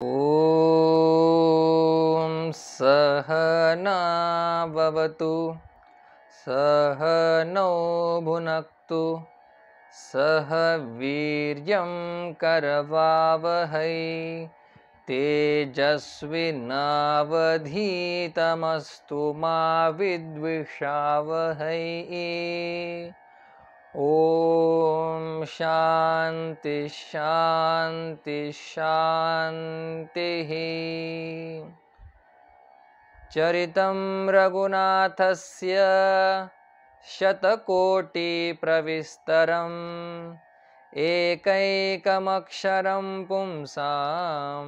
ॐ सहना भवतु सहनौ भुनक्तु सह वीर्यं करवावहै तेजस्विनावधीतमस्तु मा विद्विषावहै। ॐ शान्ति शान्ति शान्तिः। चरितं रघुनाथस्य शतकोटिप्रविस्तरम् एकैकमक्षरं पुंसां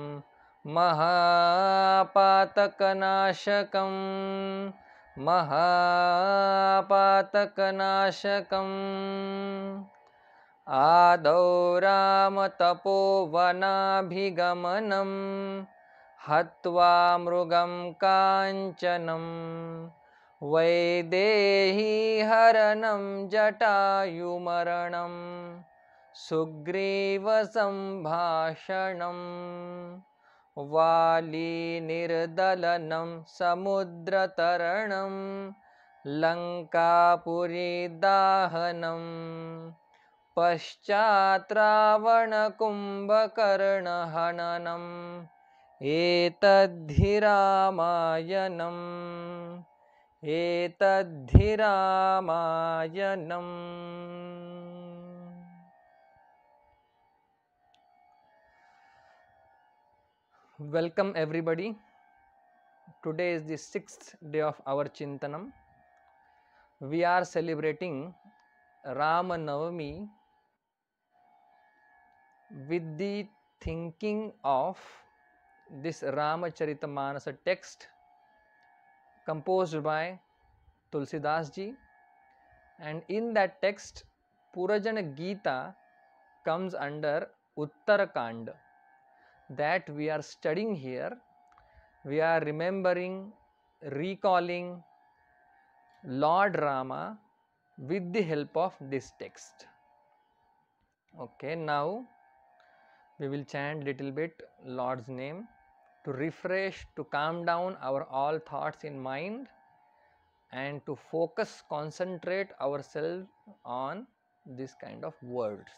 महापातकनाशकम् महापातकनाशकम्। आदौ रामतपोवनाभिगमनं हत्वा मृगं काञ्चनं वैदेहीहरणं जटायुमरणं सुग्रीवसम्भाषणं वालीनिर्दलनं समुद्रतरणं लङ्कापुरीदाहनं पश्चात्रावणकुम्भकर्णहननम् एतद्धि रामायणम् एतद्धि रामायणम्। Welcome everybody. Today is the 6th day of our Chintanam. We are celebrating Rama Navami with the thinking of this Ramacharitamanasa text composed by Tulsidas ji, and in that text Purajana Gita comes under Uttarakand that we are studying here. We are remembering, recalling Lord Rama with the help of this text. Okay, now we will chant little bit Lord's name to refresh, to calm down our all thoughts in mind and to focus, concentrate ourselves on this kind of words.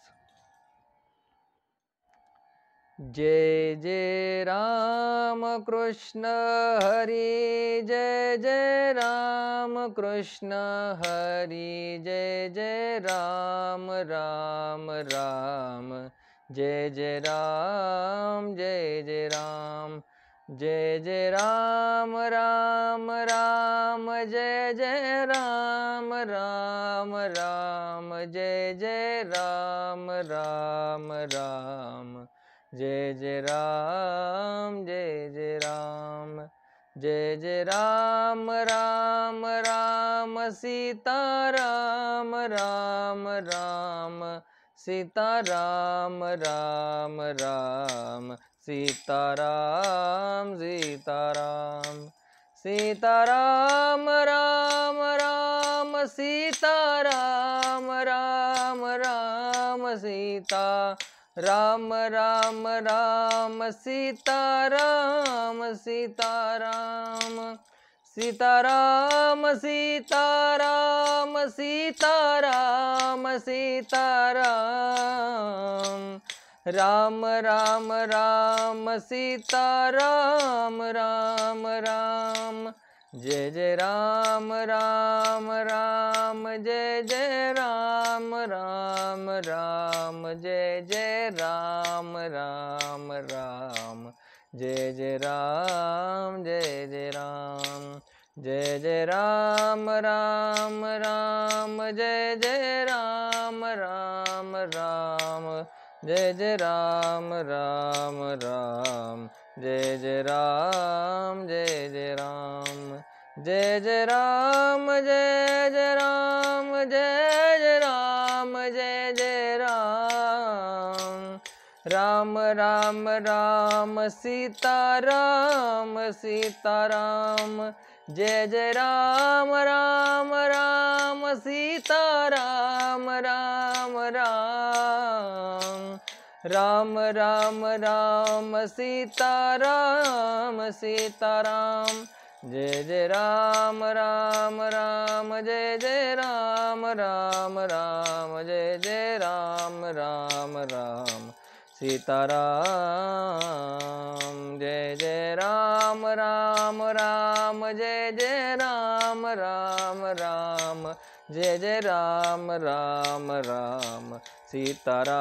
जय जय राम कृष्ण हरि जय जय राम कृष्ण हरि जय जय राम राम राम जय जय राम जय जय राम जय जय राम राम राम जय जय राम राम राम जय जय राम राम राम जय जय राम जय जय राम जय जय राम राम राम सीता राम राम राम सीता राम राम राम सीता राम सीता राम सीता राम राम राम सीता राम राम राम सीता राम राम राम सीता राम सीता राम सीता राम सीता राम सीता राम सीता राम राम राम राम सीता राम राम राम जय जय राम राम राम जय जय राम राम राम जय जय राम राम राम जय जय राम जय जय राम जय जय राम राम राम जय जय राम राम राम जय जय राम राम राम जय जय राम जय जय राम जय जय राम जय जय राम जय जय राम जय जय राम राम राम राम सीता राम सीता राम जय जय राम राम राम सीता राम राम राम राम राम राम सीताराम सीताराम, जय जय राम राम राम, जय जय राम राम राम, जय जय राम राम राम, सीताराम, जय जय राम राम राम, जय जय राम राम राम, जय जय राम राम राम, सीताराम,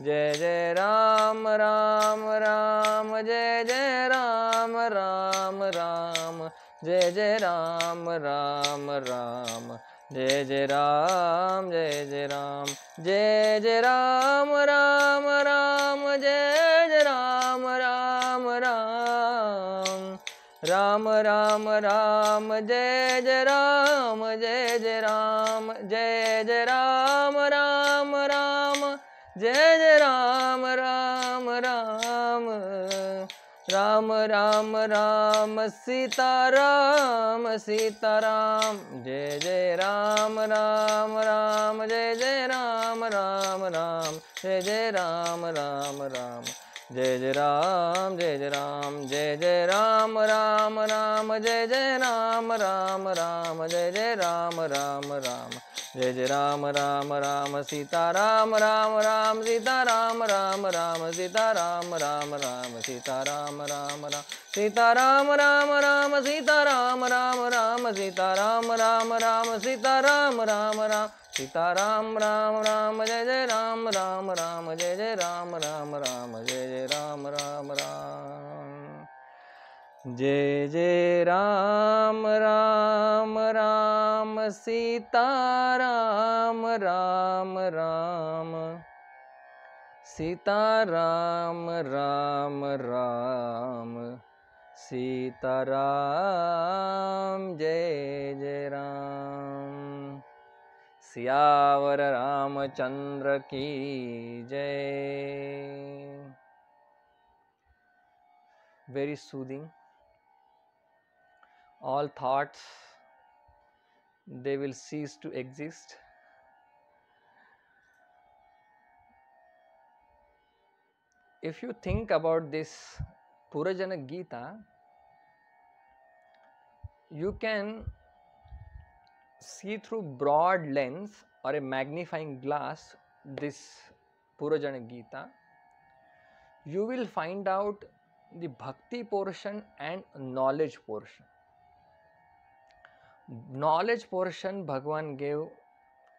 जय जय राम राम राम, जय जय राम राम राम, जय जय राम राम राम, जय जय राम, जय जय राम, जय जय राम राम राम, जय जय राम राम राम, राम राम राम, जय जय राम, जय जय राम, जय जय राम राम राम, जय जय राम राम राम, राम राम राम सीताराम सीताराम, जय जय राम राम राम, जय जय राम राम राम, जय जय राम राम राम, जय जय राम, जय जय राम, जय जय राम राम राम, जय जय राम राम राम, जय जय राम राम राम, जय जय राम राम राम सीताराम राम राम, सीताराम राम राम, सीताराम राम राम, सीताराम राम राम, सीताराम राम राम, सीताराम राम राम, सीताराम राम राम, सीताराम राम राम, सीताराम राम राम, जय जय राम राम राम, जय जय राम राम राम, जय जय राम राम राम, जय जय राम राम राम, सीताराम राम राम, सीताराम राम राम, सीताराम, जय जय राम, सियावर रामचंद्र की जय। Very soothing. All thoughts, they will cease to exist. If you think about this Purajana Gita, you can see through broad lens or a magnifying glass this Purajana Gita. You will find out the bhakti portion and knowledge portion. Knowledge portion Bhagwan gave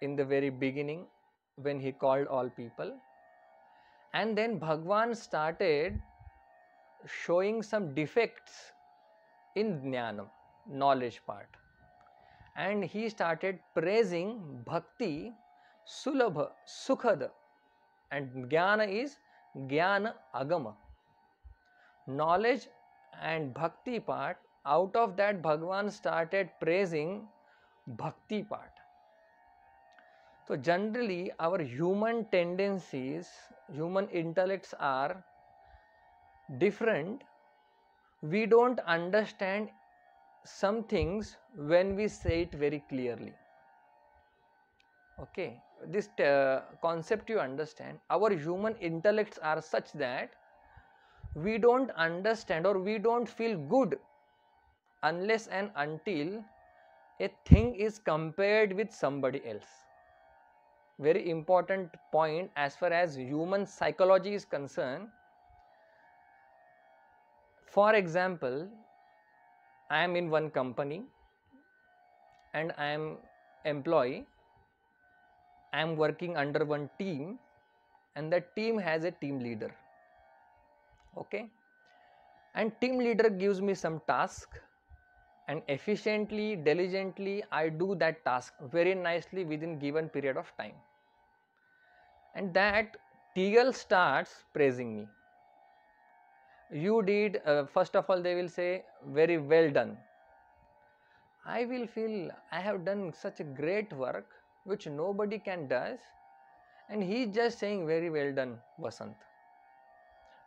in the very beginning when he called all people, and then Bhagwan started showing some defects in jnanam, knowledge part, and he started praising bhakti, sulabha, sukhad, and jnana is jnana agama. Knowledge and bhakti part, out of that Bhagwan started praising bhakti part. So generally our human tendencies, human intellects are different. We don't understand some things when we say it very clearly. Okay, this concept you understand. Our human intellects are such that we don't understand or we don't feel good unless and until a thing is compared with somebody else. Very important point as far as human psychology is concerned. For example, I am in one company and I am employee. I am working under one team and that team has a team leader. Okay, and team leader gives me some task and efficiently, diligently I do that task very nicely within given period of time, and that TL starts praising me. You did, first of all they will say very well done. I will feel I have done such a great work which nobody can does, and he is just saying very well done Vasant,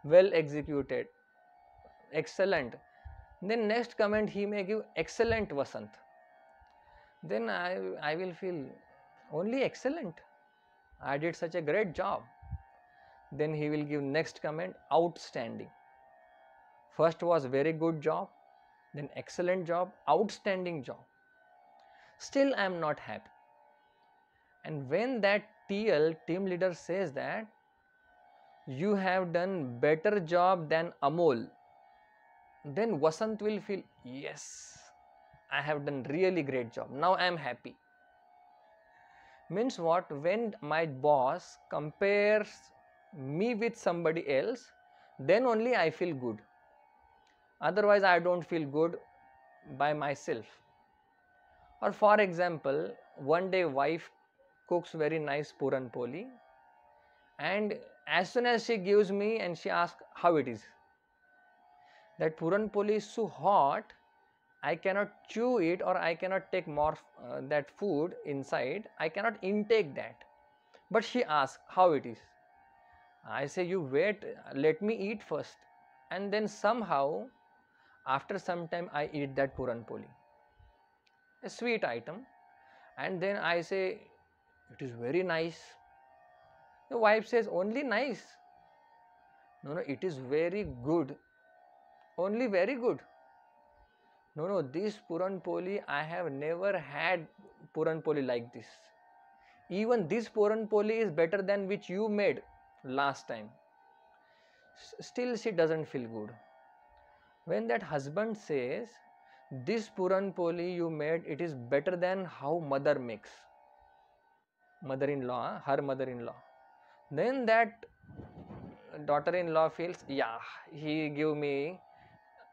well executed, excellent. Then next comment he may give excellent Vasant. Then I will feel only excellent. I did such a great job. Then he will give next comment, outstanding. First was very good job, then excellent job, outstanding job. Still I am not happy. And when that TL, team leader, says that you have done better job than Amol, then Vasant will feel, yes, I have done really great job. Now I am happy. Means what? When my boss compares me with somebody else, then only I feel good. Otherwise I don't feel good by myself. Or for example, one day wife cooks very nice puran poli, and as soon as she gives me and she asks how it is, that puran poli is so hot, I cannot chew it, or I cannot take more that food inside, I cannot intake that. But she asks how it is. I say, you wait, let me eat first. And then somehow, after some time, I eat that puran poli, a sweet item. And then I say, it is very nice. The wife says, only nice. No, it is very good. Only very good. No, this puran poli, I have never had puran poli like this. Even this puran poli is better than which you made last time. Still she doesn't feel good. When that husband says, this puran poli you made, it is better than how mother makes, mother-in-law, her mother-in-law, then that daughter-in-law feels, yeah, he give me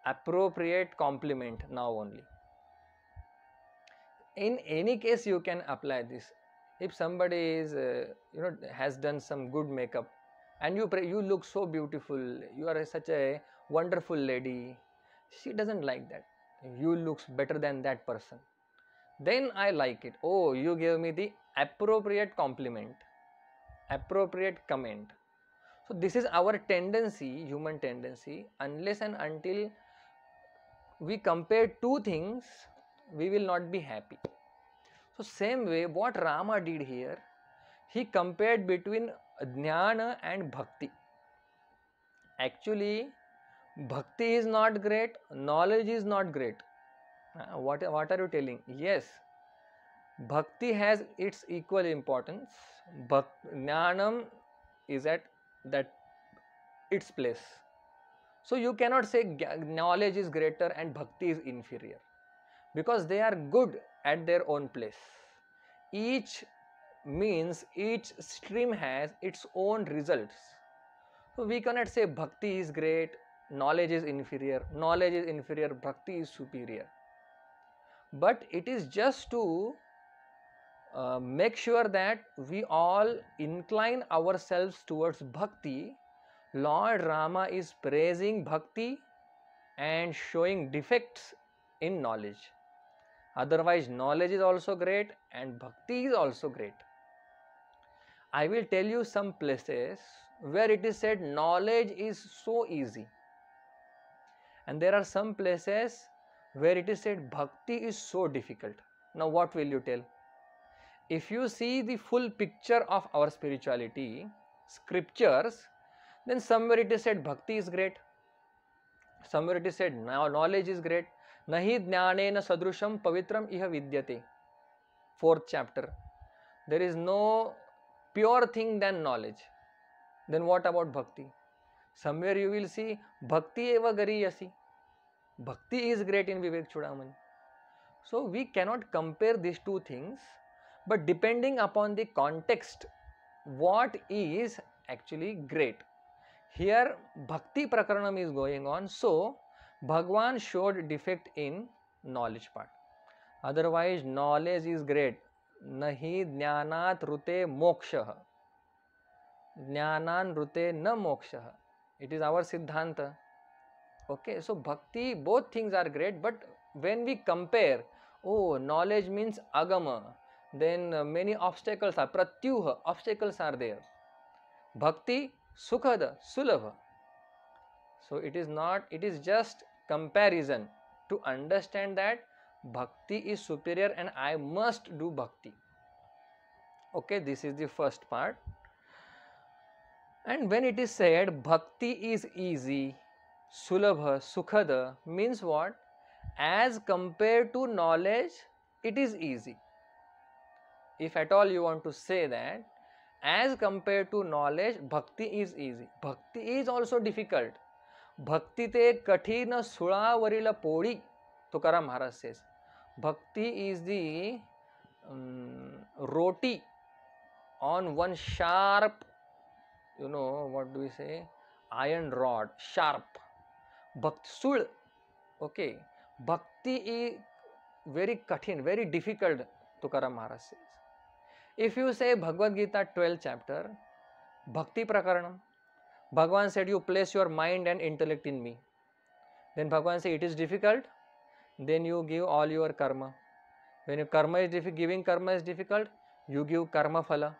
appropriate compliment now only. In any case you can apply this. If somebody is has done some good makeup, and you look so beautiful, you are such a wonderful lady, she doesn't like that, you looks better than that person, then I like it. Oh, you gave me the appropriate compliment, appropriate comment. So this is our tendency, human tendency. Unless and until we compare two things, we will not be happy. So same way, what Rama did here, he compared between jnana and bhakti. Actually, bhakti is not great, knowledge is not great. What are you telling? Yes, bhakti has its equal importance. Jnanam is at that its place. So you cannot say knowledge is greater and bhakti is inferior, because they are good at their own place. Each means each stream has its own results. So we cannot say bhakti is great, knowledge is inferior, bhakti is superior. But it is just to make sure that we all incline ourselves towards bhakti. Lord Rama is praising bhakti and showing defects in knowledge. Otherwise, knowledge is also great and bhakti is also great. I will tell you some places where it is said knowledge is so easy, and there are some places where it is said bhakti is so difficult. Now what will you tell? If you see the full picture of our spirituality, scriptures, then somewhere it is said bhakti is great, somewhere it is said knowledge is great. Nahi jnanena sadrusham pavitram iha vidyate. 4th chapter. There is no pure thing than knowledge. Then what about bhakti? Somewhere you will see bhakti eva gariyasi. Bhakti is great in Vivek Chudamani. So we cannot compare these two things, but depending upon the context, what is actually great. Here bhakti prakaranam is going on, so Bhagwan showed defect in knowledge part. Otherwise knowledge is great. Nahi jnanat rute moksha. Jnanan rute na moksha. It is our siddhanta. Okay, so bhakti, both things are great, but when we compare, oh, knowledge means agama, then many obstacles are, pratyuha, obstacles are there. Bhakti, sukhada, sulabha. So it is not, it is just comparison to understand that bhakti is superior and I must do bhakti. Okay, this is the first part. And when it is said bhakti is easy, sulabha, sukhada, means what? As compared to knowledge, it is easy. If at all you want to say that, as compared to knowledge, bhakti is easy. Bhakti is also difficult. Bhakti te kathina sulavarila podi, Tukaram Maharaj says. Bhakti is the roti on one sharp, what do we say? Iron rod, sharp. Bhakti sul, okay. Bhakti is very kathin, very difficult, Tukaram Maharaj says. If you say Bhagavad Gita 12th chapter, Bhakti Prakaranam, Bhagavan said you place your mind and intellect in me. Then Bhagavan said it is difficult, then you give all your karma. When your karma is giving karma is difficult, you give karma phala.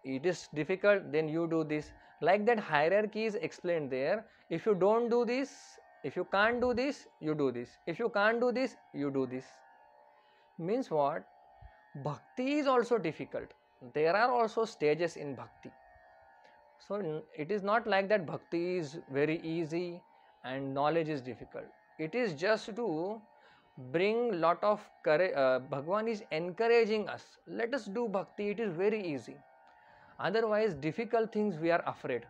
It is difficult, then you do this. Like that hierarchy is explained there. If you don't do this, if you can't do this, you do this. If you can't do this, you do this. Means what? Bhakti is also difficult. There are also stages in bhakti. So it is not like that bhakti is very easy and knowledge is difficult. It is just to bring lot of courage. Bhagwan is encouraging us. Let us do bhakti. It is very easy. Otherwise, difficult things we are afraid.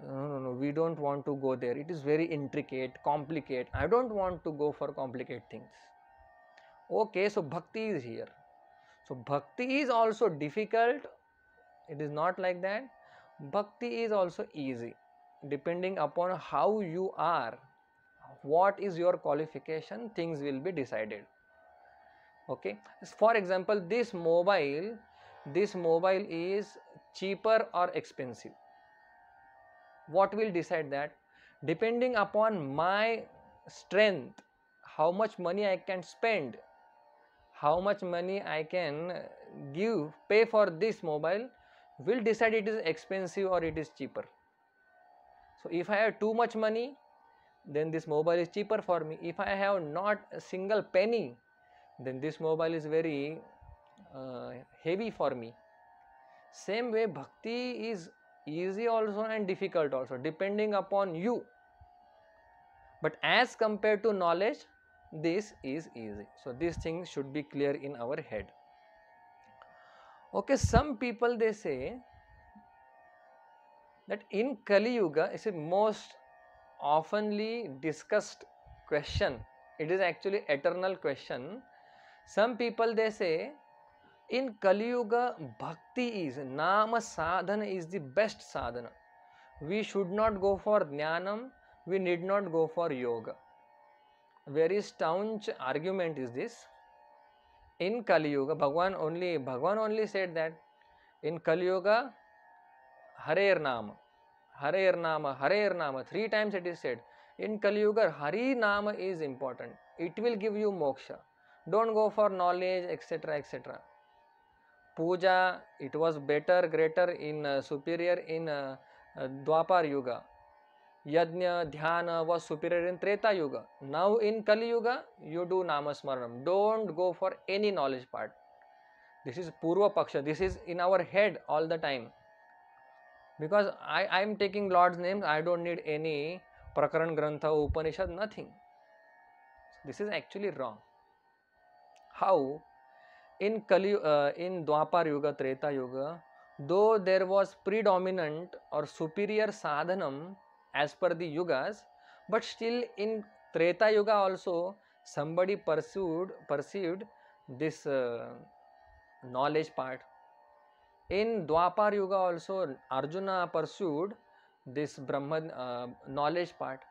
No, we don't want to go there. It is very intricate, complicated. I don't want to go for complicated things. Okay, so bhakti is here. So bhakti is also difficult. It is not like that. Bhakti is also easy, depending upon how you are, what is your qualification, things will be decided. Okay, for example, this mobile is cheaper or expensive. What will decide that? Depending upon my strength, how much money I can spend, how much money I can pay for this mobile will decide it is expensive or it is cheaper. So if I have too much money, then this mobile is cheaper for me. If I have not a single penny, then this mobile is very heavy for me. Same way, bhakti is easy also and difficult also, depending upon you. But as compared to knowledge, this is easy. So these things should be clear in our head. Okay, some people they say that in Kali Yuga is a most oftenly discussed question. It is actually eternal question. Some people they say in Kali Yuga bhakti is, nama sadhana is the best sadhana. We should not go for jnanam, we need not go for yoga. Very staunch argument is this. In Kali Yuga, Bhagwan only said that in Kali Yuga, Harer Nama, Harer Nama, Harer Nama, 3 times it is said. In Kali Yuga, Hari Nama is important. It will give you moksha. Don't go for knowledge, etc., etc. Puja, it was better, greater in superior in Dwapar Yuga. Yajna, Dhyana was superior in Treta Yuga. Now in Kali Yuga, you do Namasmaranam. Don't go for any knowledge part. This is Purva Paksha. This is in our head all the time. Because I am taking Lord's name, I don't need any Prakaran Grantha, Upanishad, nothing. This is actually wrong. How? In Dwapar Yuga, Treta Yuga, though there was predominant or superior sadhanam as per the yugas, but still in Treta Yuga also somebody perceived this knowledge part. In Dwapar Yuga also Arjuna pursued this Brahman knowledge part.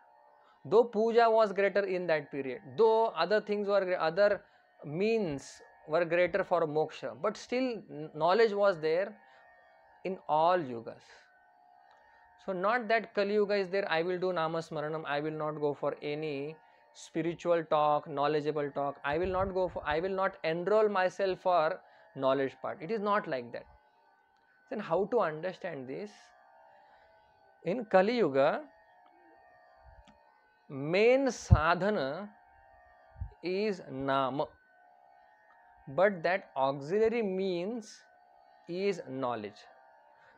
Though puja was greater in that period, though other things were, other means were greater for moksha, but still knowledge was there in all yugas. So not that Kali Yuga is there, I will do Namasmaranam, I will not go for any spiritual talk, knowledgeable talk, I will not enroll myself for knowledge part. It is not like that. Then how to understand this? In Kali Yuga, main sadhana is nama, but that auxiliary means is knowledge.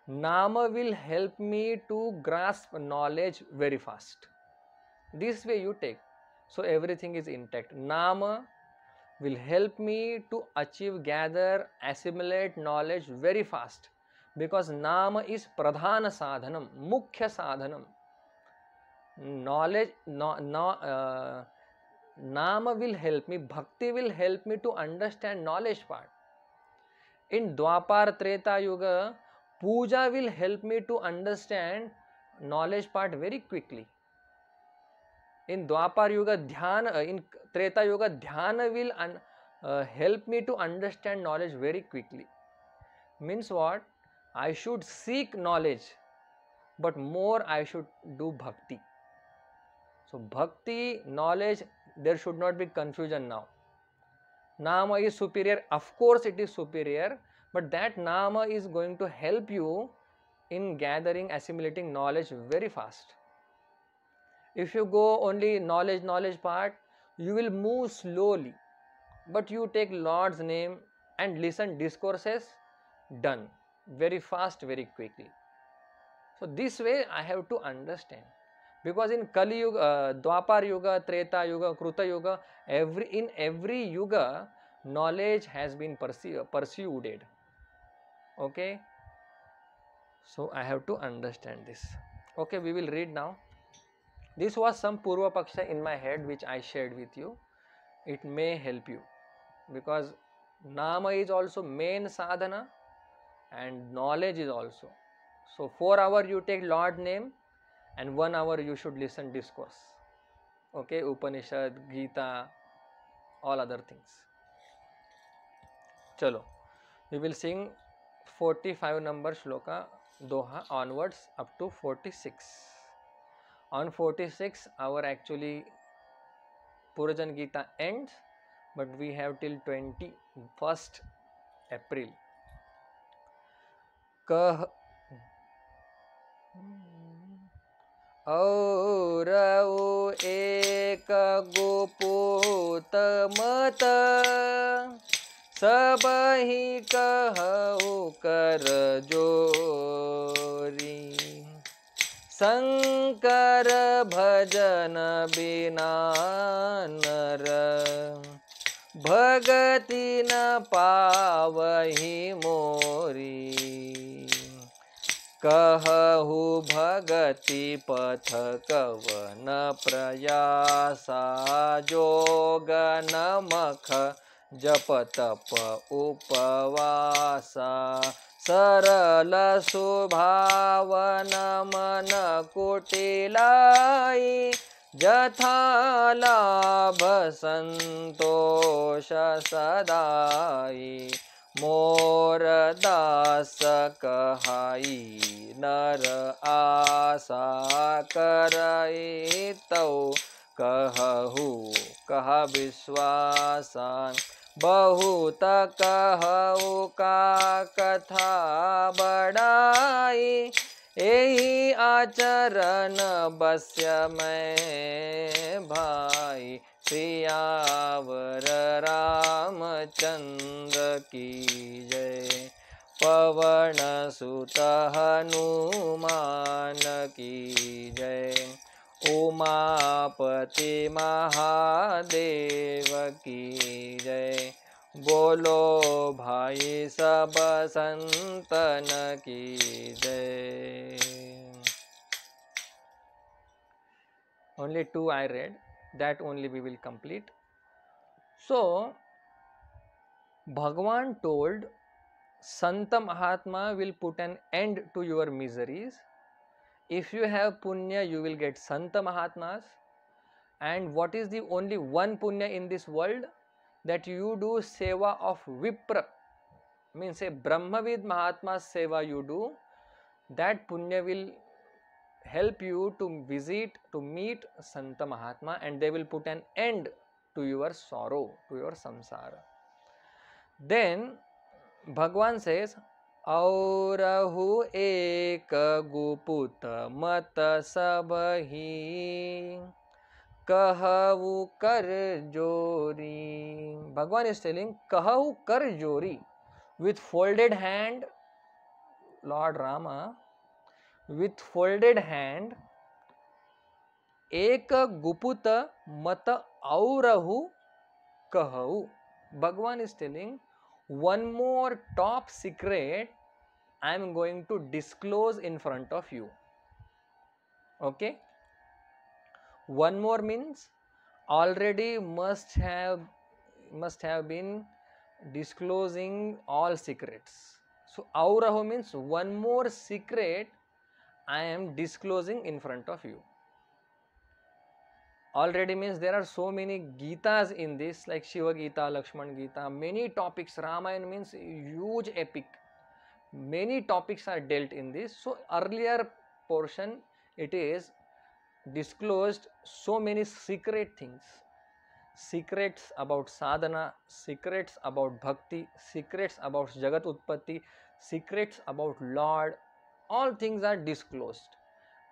Nama will help me to grasp knowledge very fast. This way you take. So everything is intact. Nama will help me to achieve, gather, assimilate knowledge very fast, because Nama is pradhana sadhanam, mukhya sadhanam. Knowledge, Nama will help me, bhakti will help me to understand knowledge part. In Dwapar Treta Yuga, puja will help me to understand knowledge part very quickly. In Dwapar Yuga, Dhyana, in Treta Yuga, Dhyana will help me to understand knowledge very quickly. Means what? I should seek knowledge, but more I should do bhakti. So bhakti, knowledge, there should not be confusion now. Nama is superior, of course it is superior, but that Nama is going to help you in gathering, assimilating knowledge very fast. If you go only knowledge part, you will move slowly, but you take Lord's name and listen discourses, done, very fast, very quickly. So this way I have to understand, because in Kali Yuga, Dwapar Yuga, Treta Yuga, Kruta Yuga, in every yuga knowledge has been pursued. Okay, so I have to understand this. Okay, we will read now. This was some Purva Paksha in my head which I shared with you. It may help you, because Nama is also main sadhana and knowledge is also. So 4 hours you take Lord name and 1 hour you should listen discourse. Okay, Upanishad, Gita, all other things. Chalo, we will sing 45 number shloka Doha onwards up to 46. On 46 our actually Purajan Gita ends, but we have till 21st April. Kah औरौ एक गुपूत मत सबहि कहु कर जोरी शंकर भजन बिना नर भगति न पावहि मोरी कहु भगति पथ कवन प्रयासा जोग नमख जप तप उपवासा सरल सुभावन मन कुटिलाई जथा लाभ संतोष सदाई मोर दास कहाई नर आशा करई तौ कहु कह विश्वासा बहुत कहु का कथा बढ़ाई एहि आचरण बस्य मैं भाई सियावर रामचंद्र की जय पवन सुत हनुमान की जय उमापति महादेव की जय बोलो भाई सब संतन की जय. Only 2 I read, that only we will complete. So Bhagwan told Santa Mahatma will put an end to your miseries. If you have punya, you will get Santa Mahatmas. And what is the only one punya in this world? That you do seva of Vipra, means a Brahmavid Mahatma's seva you do. That punya will help you to visit, to meet Santa Mahatma, and they will put an end to your sorrow, to your samsara. Then Bhagwan says, औरहु एक गुपुत मत सबहि कहु कर जोरी. Bhagwan is telling, कहु कर जोरी, with folded hand Lord Rama with folded hand, एक गुपुत मत aurahu kahau. Bhagwan is telling one more top secret I am going to disclose in front of you. Okay, one more means already must have been disclosing all secrets. So aurahu means one more secret I am disclosing in front of you. Already means there are so many Gitas in this, like Shiva Gita, Lakshman Gita, many topics. Ramayana means huge epic. Many topics are dealt in this. So earlier portion it is disclosed so many secret things. Secrets about sadhana, secrets about bhakti, secrets about Jagat Utpatti, secrets about Lord, all things are disclosed.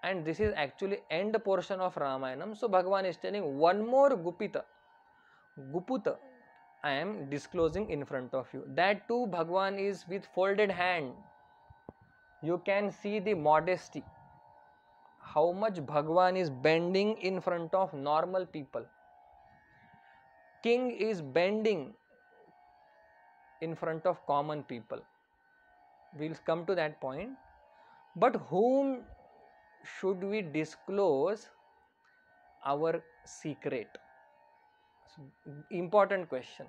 And this is actually end portion of Ramayanam. So Bhagavan is telling one more Guputa I am disclosing in front of you. That too Bhagavan is with folded hand. You can see the modesty. How much Bhagavan is bending in front of normal people. King is bending in front of common people. We'll come to that point. But whom should we disclose our secret? So, important question.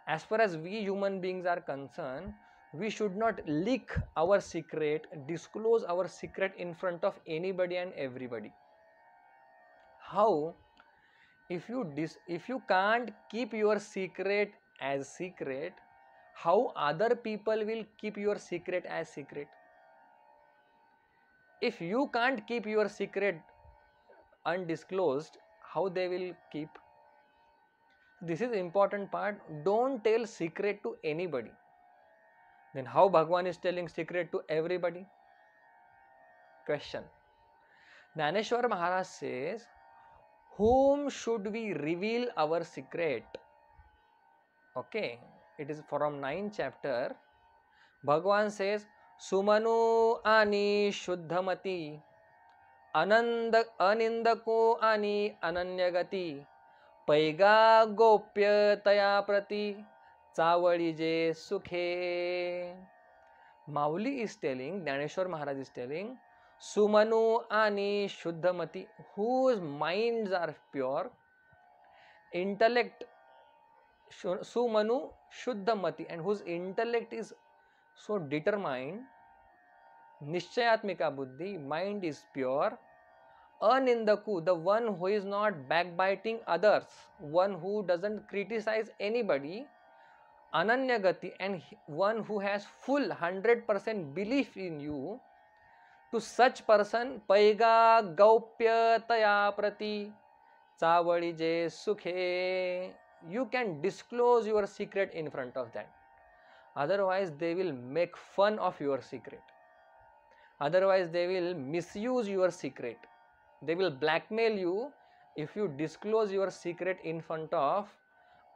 As far as we human beings are concerned, we should not leak our secret, disclose our secret in front of anybody and everybody. How? If you can't keep your secret as secret, how other people will keep your secret as secret? If you can't keep your secret undisclosed, how they will keep? This is important part. Don't tell secret to anybody. Then how Bhagwan is telling secret to everybody? Question. Dhaneshwar Maharaj says, whom should we reveal our secret? Okay, it is from 9th chapter. Bhagwan says, Sumanu ani shuddhamati, anindako ani ananyagati, पैगा गोप्य तया प्रति चावळीजे सुखे. Mauli is telling, Dhaneshwar Maharaj is telling, Sumanu ani Shuddhamati, whose minds are pure, intellect, Sumanu Shuddhamati, and whose intellect is so determined, Nishchayatmika Buddhi, mind is pure, Anindaku, the one who is not backbiting others, one who doesn't criticize anybody, Ananyagati, and one who has full 100% belief in you, to such person, Paiga Gaupya Taya Prati Chavalije Sukhe, you can disclose your secret in front of them. Otherwise, they will make fun of your secret. Otherwise, they will misuse your secret. They will blackmail you if you disclose your secret in front of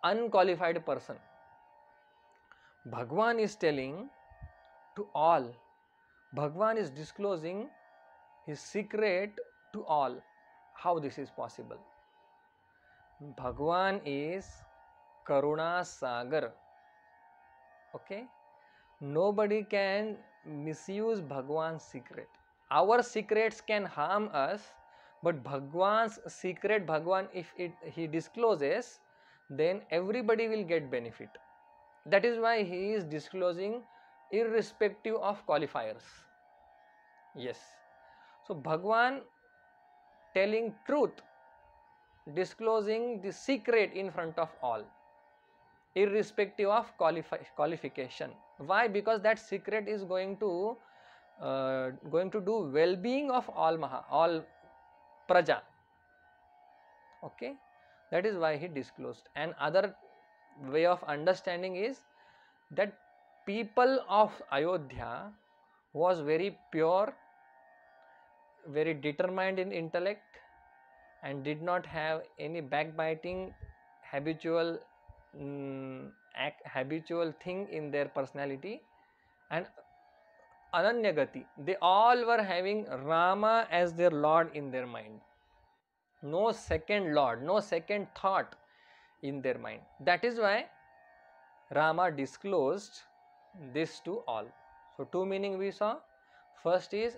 unqualified person. Bhagwan is telling to all. Bhagwan is disclosing his secret to all. How this is possible? Bhagwan is Karuna Sagar. Okay? Nobody can misuse Bhagwan's secret. Our secrets can harm us, but Bhagwan's secret, Bhagwan, if he discloses, then everybody will get benefit. That is why he is disclosing irrespective of qualifiers. Yes. So Bhagwan telling truth, disclosing the secret in front of all, irrespective of qualification. Why? Because that secret is going to do well-being of all praja. Okay, that is why he disclosed. And other way of understanding is that people of Ayodhya was very pure, very determined in intellect, and did not have any backbiting habitual thing in their personality, and Ananya Gati. They all were having Rama as their Lord in their mind. No second Lord, no second thought in their mind. That is why Rama disclosed this to all. So, two meaning we saw. First is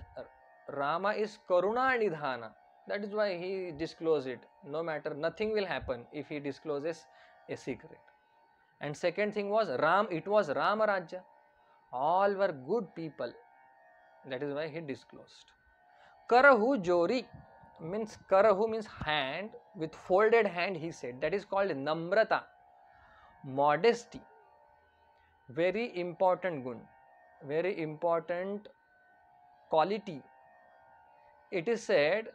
Rama is Karuna Nidhana. That is why he disclosed it. No matter, nothing will happen if he discloses a secret. And second thing was Ram, it was Rama Rajya. All were good people. That is why he disclosed. Karahu Jori means Karahu means hand, with folded hand he said. That is called Namrata, modesty. Very important gun, very important quality. It is said,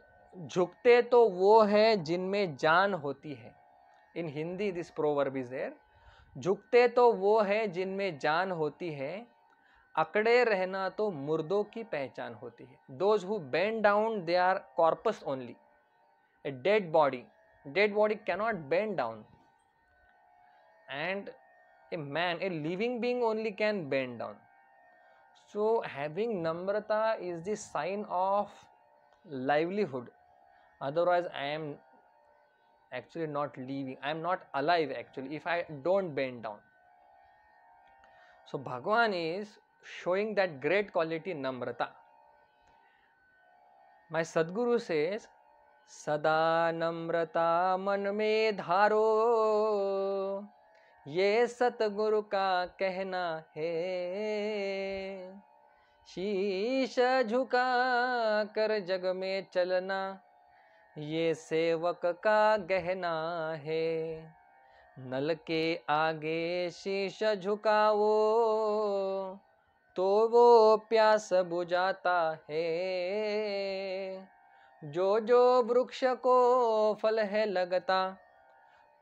झुकते तो वो है जिनमें जान होती है. In Hindi this proverb is there. झुकते तो वो है जिनमें जान होती है, अकड़े रहना तो मुर्दों की पहचान होती है. Those who bend down, they are corpus only. A dead body cannot bend down. And a man, a living being only can bend down. So having Namrata is the sign of livelihood. Otherwise I am actually not living, I am not alive actually if I don't bend down. So Bhagwan is showing that great quality Namrata. My Sadguru says, Sada Namrata man mein dharo, ये सतगुरु का कहना है. शीश झुका कर जग में चलना, ये सेवक का गहना है. नल के आगे शीश झुकाओ तो वो प्यास बुझाता है. जो जो वृक्ष को फल है लगता,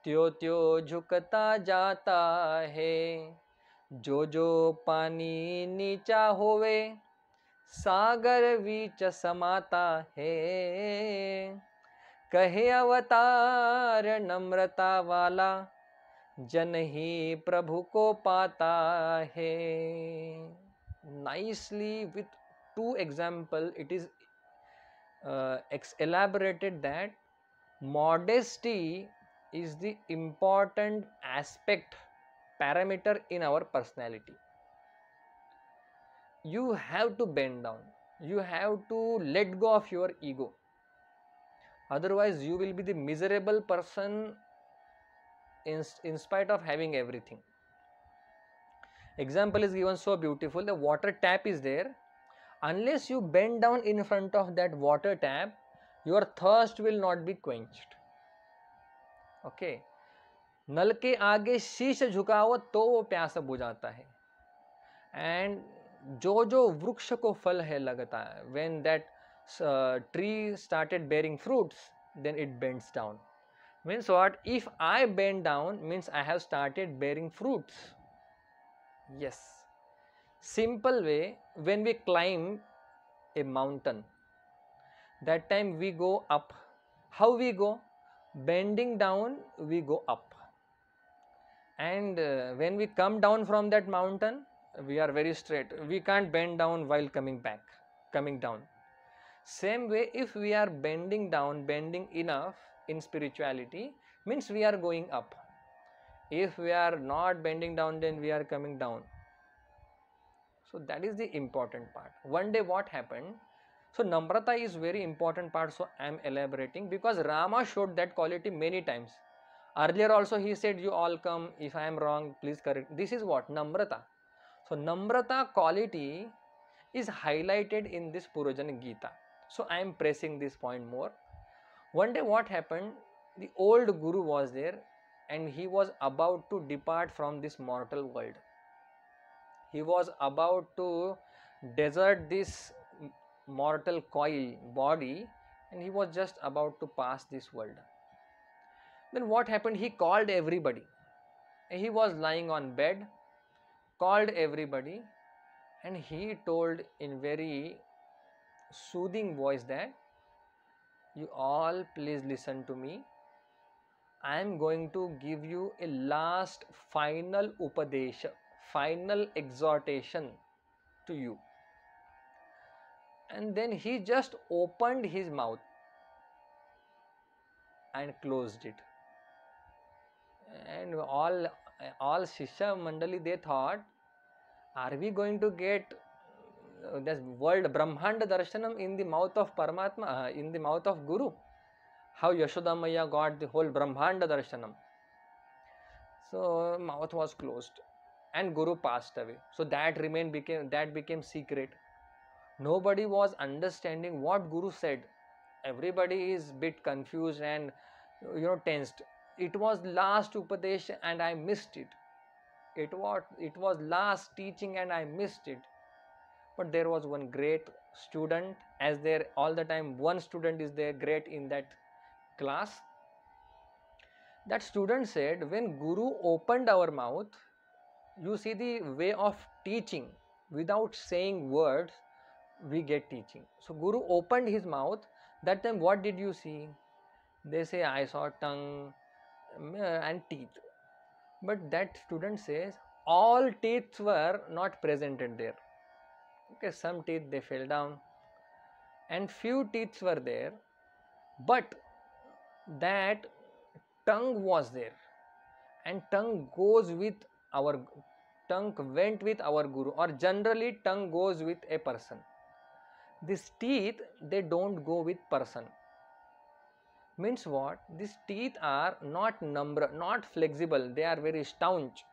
त्यो त्यो झुकता जाता है. जो जो पानी नीचा होवे, सागर बीच समाता है. कहे अवतार नम्रता वाला, जन ही प्रभु को पाता है. Nicely with two example it is elaborated that modesty is the important aspect, parameter in our personality. You have to bend down, you have to let go of your ego. Otherwise you will be the miserable person in spite of having everything. Example is given so beautiful. The water tap is there. Unless you bend down in front of that water tap, your thirst will not be quenched. Okay. नल के आगे शीश झुकाओ तो वो प्यास बुझाता है. And जो जो वृक्ष को फल है लगता है, when that tree started bearing fruits, then it bends down. Means what? If I bend down, means I have started bearing fruits. Yes. Simple way, when we climb a mountain, that time we go up. How we go? Bending down, we go up. And when we come down from that mountain, we are very straight. We can't bend down while coming down. Same way, if we are bending down, bending enough in spirituality, means we are going up. If we are not bending down, then we are coming down. So that is the important part. One day what happened? So Namrata is very important part, so I am elaborating because Rama showed that quality many times. Earlier also he said, you all come, if I am wrong, please correct. This is what? Namrata. So Namrata quality is highlighted in this Purvajana Gita. So I am pressing this point more. One day what happened? The old Guru was there and he was about to depart from this mortal world. He was about to desert this mortal coil body and he was just about to pass this world. Then what happened? He called everybody. He was lying on bed, called everybody, and he told in very soothing voice that you all please listen to me. I am going to give you a last final upadesha, final exhortation to you. and then he just opened his mouth and closed it. And all Shishya Mandali, they thought, are we going to get this world Brahmanda Darshanam in the mouth of Paramatma, in the mouth of Guru? How Yashoda Maya got the whole Brahmanda Darshanam. So mouth was closed and Guru passed away. So that became secret. Nobody was understanding what Guru said. Everybody is bit confused and tensed. It was last Upadesh and I missed it. It was last teaching and I missed it. But there was one great student, as there all the time one student is there great in that class. That student said, when Guru opened our mouth, you see the way of teaching, without saying words, we get teaching. So Guru opened his mouth. That time what did you see? They say, I saw tongue and teeth. But that student says, all teeth were not presented there. Okay, some teeth they fell down and few teeth were there, but that tongue was there, and tongue went with our Guru, or generally tongue goes with a person. These teeth, they don't go with person. Means what? These teeth are not flexible, they are very staunch,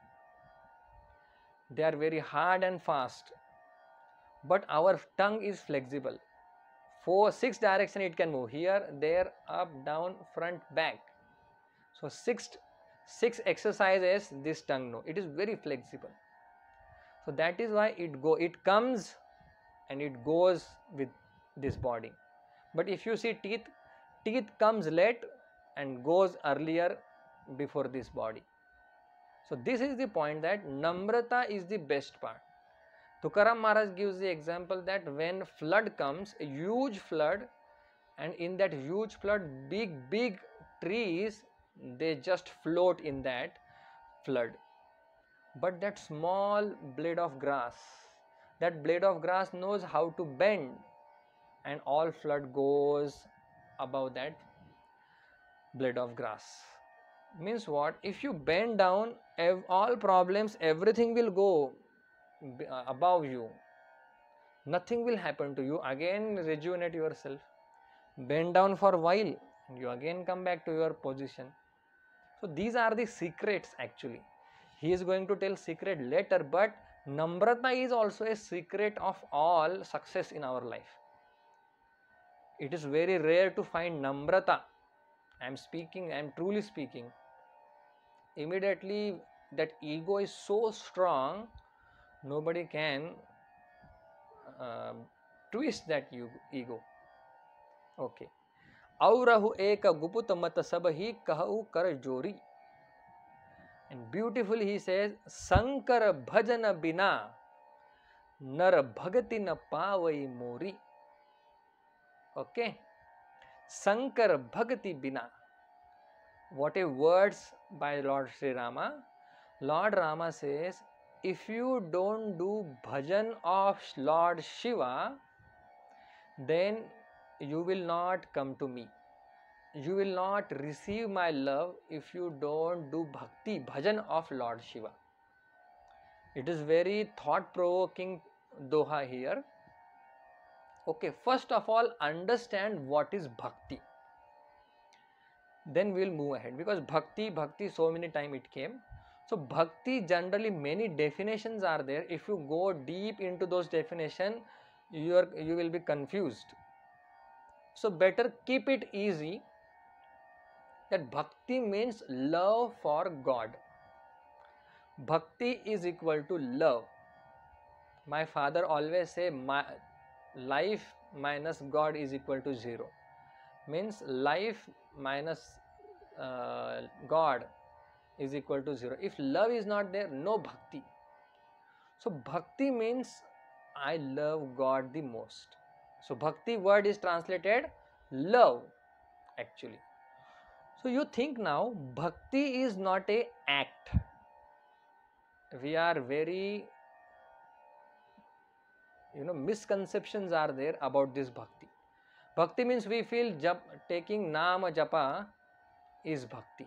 they are very hard and fast. But our tongue is flexible. 6 direction it can move, here, there, up, down, front, back. So six exercises this tongue know. It is very flexible. So that is why it comes and it goes with this body. But if you see teeth comes late and goes earlier before this body. So this is the point, that Namrata is the best part. Tukaram Maharaj gives the example that when flood comes, a huge flood, and in that huge flood, big trees, they just float in that flood. But that small blade of grass knows how to bend, and all flood goes above that blade of grass. Means what? If you bend down, all problems, everything will go above you. Nothing will happen to you. Again rejuvenate yourself. Bend down for a while, you again come back to your position. So these are the secrets actually. He is going to tell secret later, but Namrata is also a secret of all success in our life. It is very rare to find Namrata. I am truly speaking. Immediately that ego is so strong, nobody can twist that ego. Okay. Aurahu eka guput mat sab hi kahu kar jori. And beautifully he says, Sankar bhajana bina nar bhagati na pavai mori. Okay. Sankar bhagati bina. What a words by Lord Sri Rama. Lord Rama says, if you don't do bhajan of Lord Shiva, then you will not come to me. You will not receive my love if you don't do bhakti, bhajan of Lord Shiva. It is very thought-provoking doha here. Okay, first of all, understand what is bhakti. Then we will move ahead, because bhakti, so many times it came. So bhakti, generally many definitions are there. If you go deep into those definitions, you will be confused. So better keep it easy, that bhakti means love for God. Bhakti is equal to love. My father always say, life minus God is equal to 0. Means life minus God is equal to 0. If love is not there, no bhakti. So bhakti means I love God the most. So bhakti word is translated love actually. So you think now, bhakti is not a act. We are very misconceptions are there about this bhakti. Bhakti means we feel taking nama japa is bhakti.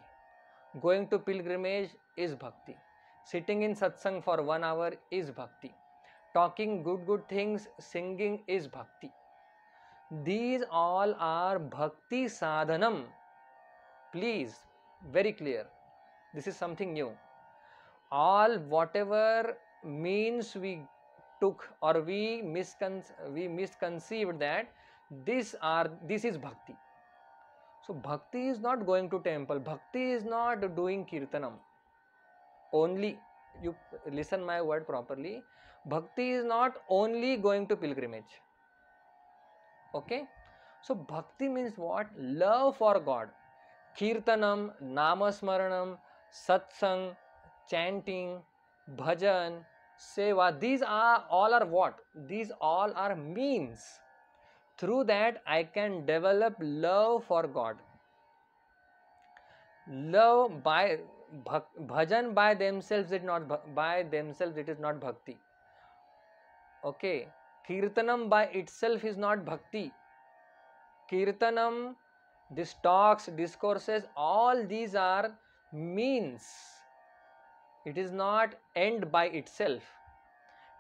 Going to pilgrimage is bhakti. Sitting in satsang for 1 hour is bhakti. Talking good things, singing is bhakti. These all are bhakti sadhanam. Please, very clear. This is something new. All whatever means we took or we misconceived that this is bhakti. So bhakti is not going to temple. Bhakti is not doing kirtanam. Only, you listen my word properly. Bhakti is not only going to pilgrimage. Okay? So bhakti means what? Love for God. Kirtanam, namasmaranam, satsang, chanting, bhajan, seva, these are all are what? These all are means. Through that I can develop love for God. Love by bhajan by themselves, it is not bhakti. Okay, kirtanam by itself is not bhakti. Kirtanam, these talks, discourses, all these are means. It is not end by itself.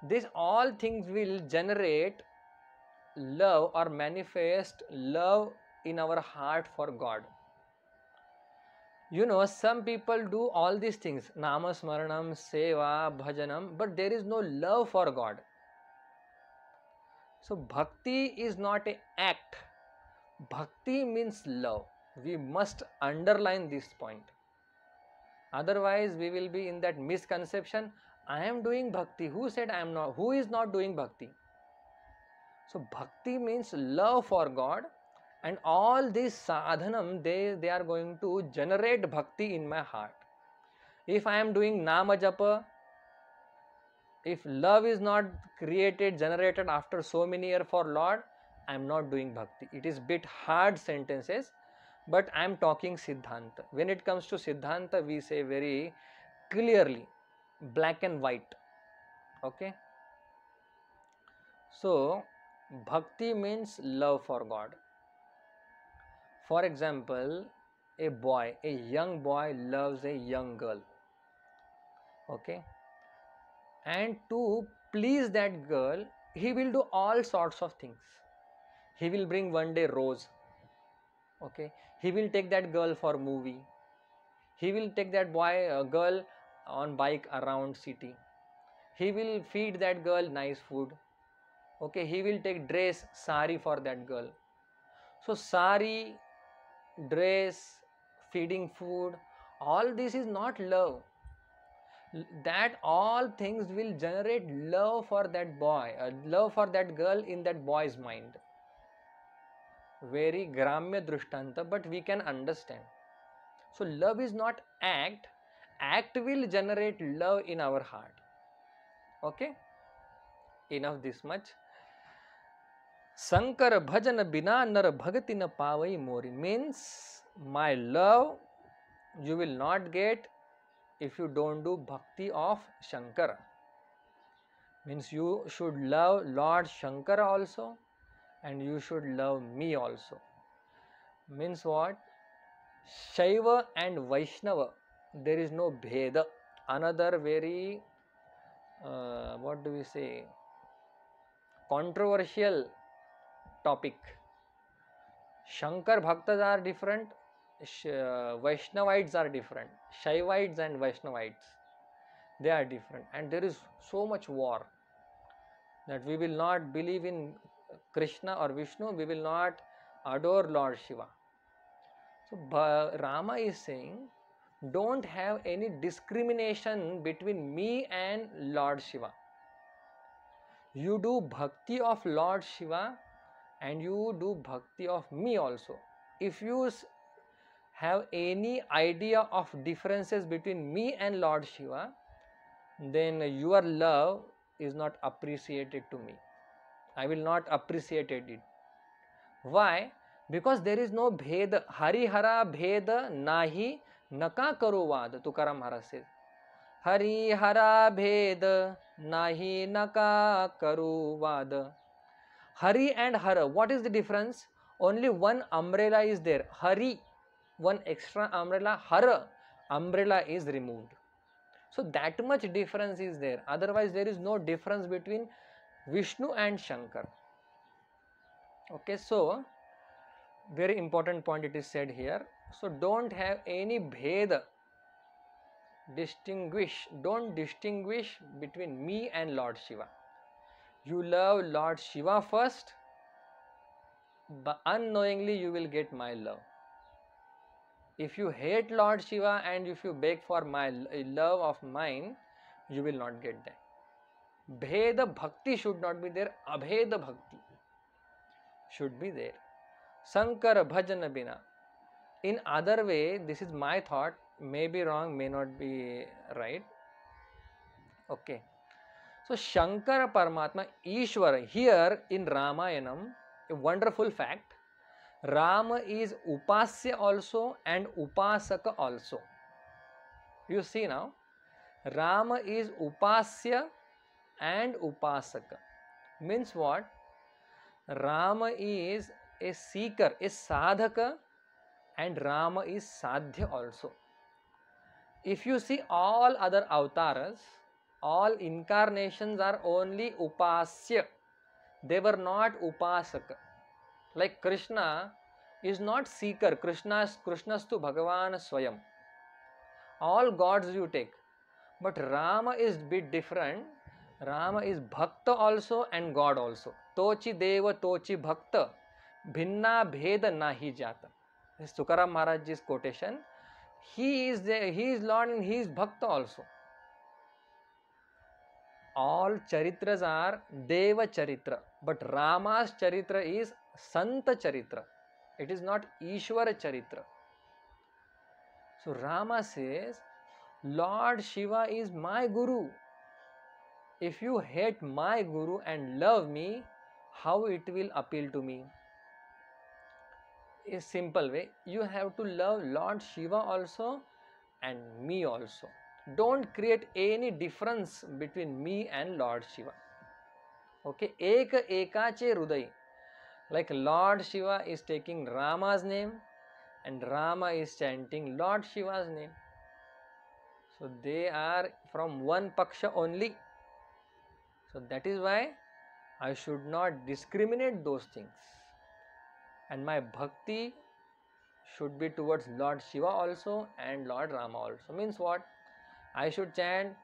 These all things will generate love or manifest love in our heart for God. Some people do all these things, namasmaranam, seva, bhajanam, but there is no love for God. So bhakti is not an act. Bhakti means love. We must underline this point. Otherwise we will be in that misconception, I am doing bhakti. Who said I am not? Who is not doing bhakti? So bhakti means love for God, and all these sadhanam, they are going to generate bhakti in my heart. If I am doing nama japa, if love is not generated after so many years for Lord, I am not doing bhakti. It is bit hard sentences, but I am talking Siddhanta. When it comes to Siddhanta, we say very clearly, black and white. Okay? So, bhakti means love for God. For example, a young boy loves a young girl. Okay? And to please that girl, he will do all sorts of things. He will bring one day rose. Okay? He will take that girl for movie. He will take that girl on bike around city. He will feed that girl nice food. Okay? He will take dress, sari for that girl. So sari, dress, feeding food, all this is not love. That all things will generate love for that boy, love for that girl in that boy's mind. Very gramya drishtanta, but we can understand. So love is not act. Act will generate love in our heart. Okay? Enough this much. Sankar bhajan bina nar bhagati na pavai mori means my love you will not get if you don't do bhakti of Shankara. Means you should love Lord Shankara also, and you should love me also. Means what? Shaiva and Vaishnava, there is no bheda. Another very what do we say, controversial topic. Shankar Bhaktas are different, Vaishnavites are different. Shaivites and Vaishnavites, they are different, and there is so much war that we will not believe in Krishna or Vishnu, we will not adore Lord Shiva. So Rama is saying, don't have any discrimination between me and Lord Shiva. You do bhakti of Lord Shiva and you do bhakti of me also. If you have any idea of differences between me and Lord Shiva, then your love is not appreciated to me. I will not appreciate it. Why? Because there is no bhed. Hari hara bhed nahi naka karo vad, Tukaram Maharaj says. Hari हरा भेद nahi naka karu vad. Hari and Hara, what is the difference? Only one umbrella is there. Hari, one extra umbrella. Hara, umbrella is removed. So that much difference is there. Otherwise, there is no difference between Vishnu and Shankar. Okay, so very important point it is said here. So don't have any bheda. Don't distinguish between me and Lord Shiva. You love Lord Shiva first, but unknowingly you will get my love. If you hate Lord Shiva and if you beg for my love of mine, you will not get that. Bheda bhakti should not be there. Abheda bhakti should be there. Sankara bhajana bina. In other way, this is my thought, may be wrong, may not be right. Okay. So Shankara Paramatma, Ishvara, here in Ramayanam, a wonderful fact, Rama is Upasya also and Upasaka also. You see now, Rama is Upasya and Upasaka. Means what? Rama is a seeker, a sadhaka, and Rama is sadhya also. If you see all other avatars, all incarnations are only Upasya. They were not Upasaka. Like Krishna is not seeker. Krishna's to Bhagavan Swayam. All gods you take. But Rama is bit different. Rama is Bhakta also and God also. Tochi Deva Tochi Bhakta. Bhinna Bheda Nahi Jata. This is Tukaram Maharaj's quotation. He is Lord and he is Bhakta also. All charitras are Deva Charitra. But Rama's Charitra is Santa Charitra. It is not Ishvara Charitra. So Rama says, Lord Shiva is my Guru. If you hate my Guru and love me, how it will appeal to me? A simple way, you have to love Lord Shiva also and me also. Don't create any difference between me and Lord Shiva. Okay, Eka Ekache Rudai. Like Lord Shiva is taking Rama's name and Rama is chanting Lord Shiva's name. So they are from one paksha only. So that is why I should not discriminate those things. And my bhakti should be towards Lord Shiva also and Lord Rama also. Means what? I should chant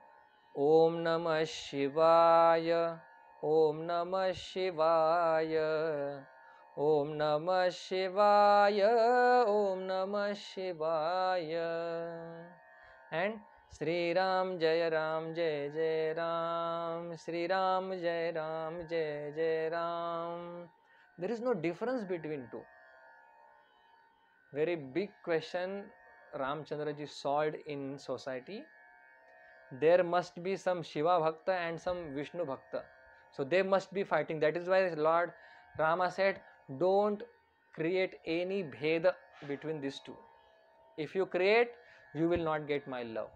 Om Namah Shivaya, Om Namah Shivaya, Om Namah Shivaya, Om Namah Shivaya. And Sri Ram Jai Ram Jai Jai Ram, Sri Ram Jai Ram Jai Jai Ram. There is no difference between two. Very big question Ramchandra ji solved in society. There must be some Shiva Bhakta and some Vishnu Bhakta. So they must be fighting. That is why Lord Rama said, don't create any bheda between these two. If you create, you will not get my love.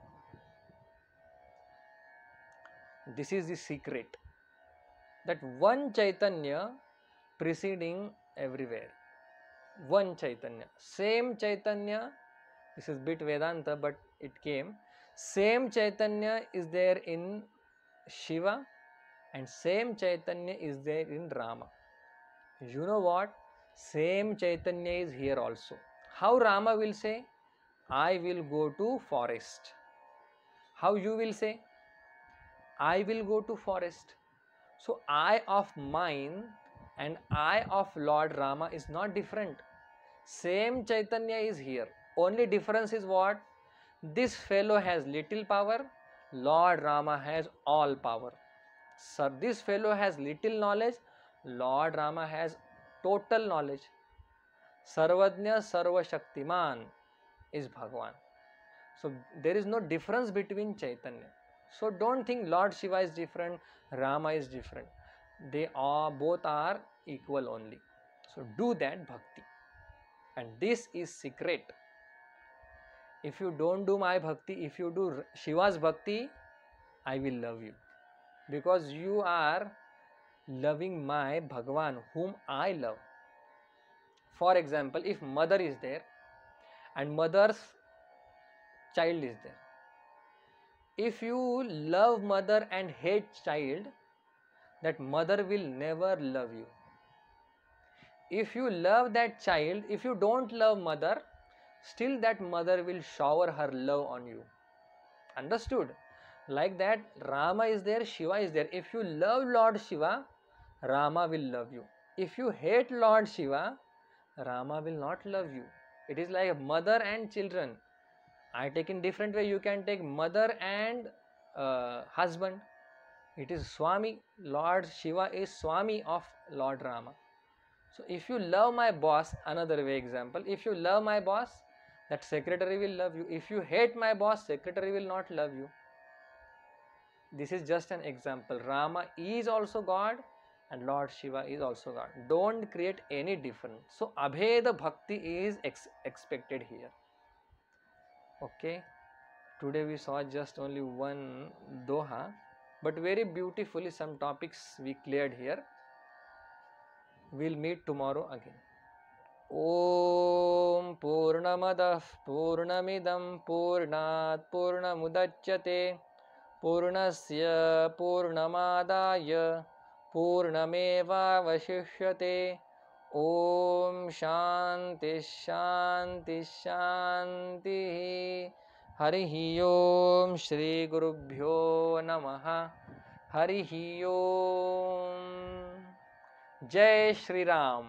This is the secret. That one Chaitanya preceding everywhere. One Chaitanya. Same Chaitanya. This is bit Vedanta, but it came. Same Chaitanya is there in Shiva and same Chaitanya is there in Rama. You know what? Same Chaitanya is here also. How Rama will say? I will go to forest. How you will say? I will go to forest. So I of mine and I of Lord Rama is not different. Same Chaitanya is here. Only difference is what? This fellow has little power. Lord Rama has all power. Sir, this fellow has little knowledge. Lord Rama has total knowledge. Sarvajna Sarva Shaktiman is Bhagwan. So there is no difference between Chaitanya. So don't think Lord Shiva is different, Rama is different. They are both are equal only. So do that bhakti. And this is secret. If you don't do my bhakti, if you do Shiva's bhakti, I will love you. Because you are loving my Bhagwan, whom I love. For example, if mother is there and mother's child is there, if you love mother and hate child, that mother will never love you. If you love that child, if you don't love mother, still that mother will shower her love on you. Understood? Like that, Rama is there, Shiva is there. If you love Lord Shiva, Rama will love you. If you hate Lord Shiva, Rama will not love you. It is like mother and children. I take in different way. You can take mother and husband. It is Swami. Lord Shiva is Swami of Lord Rama. So if you love my boss, another way example, if you love my boss, that secretary will love you. If you hate my boss, secretary will not love you. This is just an example. Rama is also God and Lord Shiva is also God. Don't create any difference. So Abheda Bhakti is expected here. Okay. Today we saw just only one doha, but very beautifully some topics we cleared here. We'll meet tomorrow again. ॐ पूर्णमदः पूर्णमिदं पूर्णात् पूर्णमुदच्यते पूर्णस्य पूर्णमादाय पूर्णमेवावशिष्यते ॐ शान्ति शान्ति शान्तिः हरिः ॐ श्रीगुरुभ्यो नमः हरिः ॐ जय श्री राम।